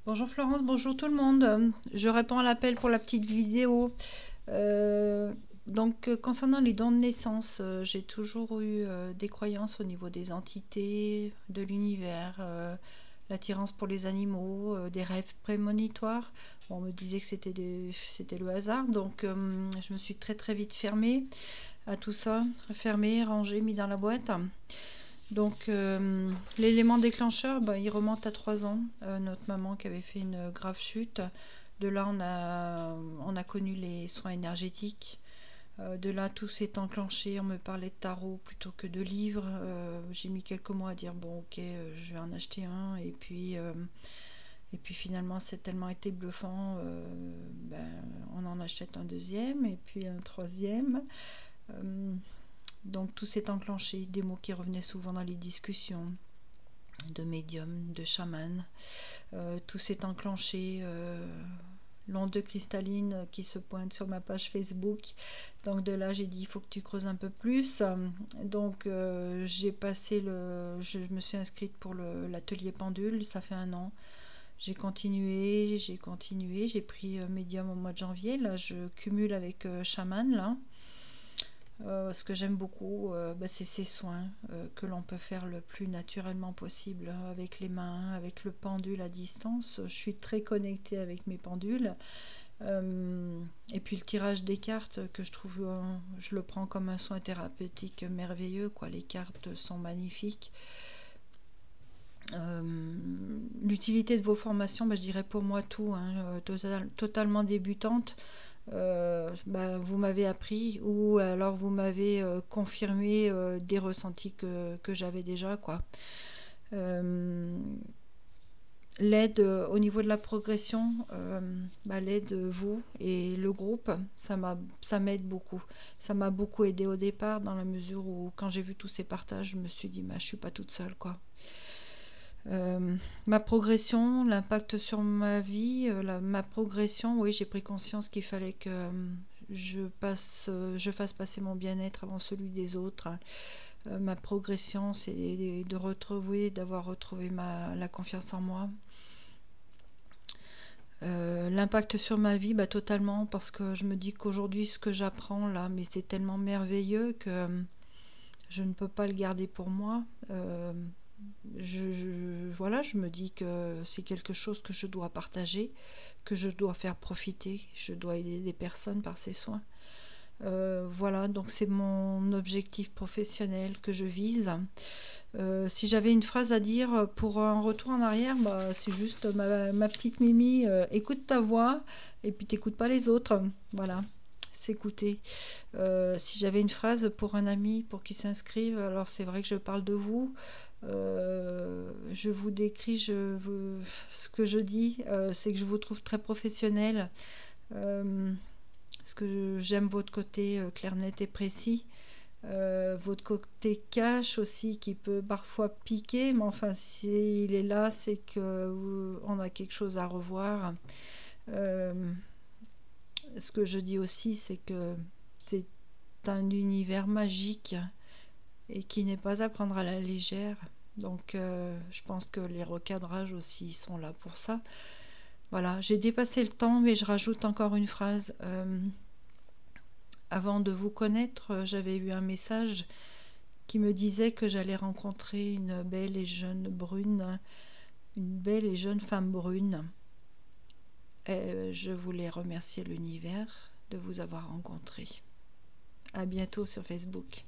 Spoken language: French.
Bonjour Florence, bonjour tout le monde. Je réponds à l'appel pour la petite vidéo. Euh, concernant les dons de naissance, j'ai toujours eu des croyances au niveau des entités, de l'univers, l'attirance pour les animaux, des rêves prémonitoires. Bon, on me disait que c'était le hasard, je me suis très très vite fermée à tout ça, fermée, rangée, mis dans la boîte. L'élément déclencheur, bah, il remonte à 3 ans. Notre maman qui avait fait une grave chute. De là, on a connu les soins énergétiques. De là, tout s'est enclenché. On me parlait de tarot plutôt que de livres. J'ai mis quelques mois à dire, bon, ok, je vais en acheter un. Et puis finalement, c'est tellement été bluffant. Ben, on en achète un deuxième et puis un troisième. Euh, donc tout s'est enclenché, des mots qui revenaient souvent dans les discussions de médium, de chaman. Tout s'est enclenché. L'onde cristalline qui se pointe sur ma page Facebook. Donc de là, j'ai dit, il faut que tu creuses un peu plus. Je me suis inscrite pour l'atelier pendule, ça fait un an. J'ai continué, j'ai pris médium au mois de janvier. Là, je cumule avec chaman, là. Ce que j'aime beaucoup, bah, c'est ces soins que l'on peut faire le plus naturellement possible avec les mains, avec le pendule à distance. Je suis très connectée avec mes pendules. Et puis le tirage des cartes que je trouve, je le prends comme un soin thérapeutique merveilleux, quoi. Les cartes sont magnifiques. Euh, L'utilité de vos formations, bah, je dirais pour moi tout, hein, totalement débutante. Bah, vous m'avez appris ou alors vous m'avez confirmé des ressentis que j'avais déjà, quoi. Euh, L'aide au niveau de la progression, bah, l'aide vous et le groupe, ça m'aide beaucoup. Ça m'a beaucoup aidé au départ dans la mesure où quand j'ai vu tous ces partages, je me suis dit, bah, je suis pas toute seule, quoi. Ma progression, l'impact sur ma vie, ma progression, oui, j'ai pris conscience qu'il fallait que je fasse passer mon bien-être avant celui des autres. Ma progression, c'est d'avoir retrouvé la confiance en moi. L'impact sur ma vie, bah, totalement, parce que je me dis qu'aujourd'hui, ce que j'apprends là, mais c'est tellement merveilleux que je ne peux pas le garder pour moi. Voilà, je me dis que c'est quelque chose que je dois partager, que je dois faire profiter, je dois aider des personnes par ces soins. Voilà, donc c'est mon objectif professionnel que je vise. Si j'avais une phrase à dire pour un retour en arrière, bah, c'est juste ma petite Mimi, écoute ta voix et puis t'écoutes pas les autres. Voilà, s'écouter. Si j'avais une phrase pour un ami, pour qu'il s'inscrive, alors c'est vrai que je parle de vous. Je vous décris, ce que je dis, c'est que je vous trouve très professionnel. Parce que j'aime votre côté clair, net et précis. Votre côté cash aussi qui peut parfois piquer, mais enfin s'il est là, c'est que on a quelque chose à revoir. Euh, Ce que je dis aussi, c'est que c'est un univers magique et qui n'est pas à prendre à la légère. Je pense que les recadrages aussi sont là pour ça. Voilà, j'ai dépassé le temps, mais je rajoute encore une phrase. Avant de vous connaître, j'avais eu un message qui me disait que j'allais rencontrer une belle et jeune femme brune. Et je voulais remercier l'univers de vous avoir rencontré. À bientôt sur Facebook.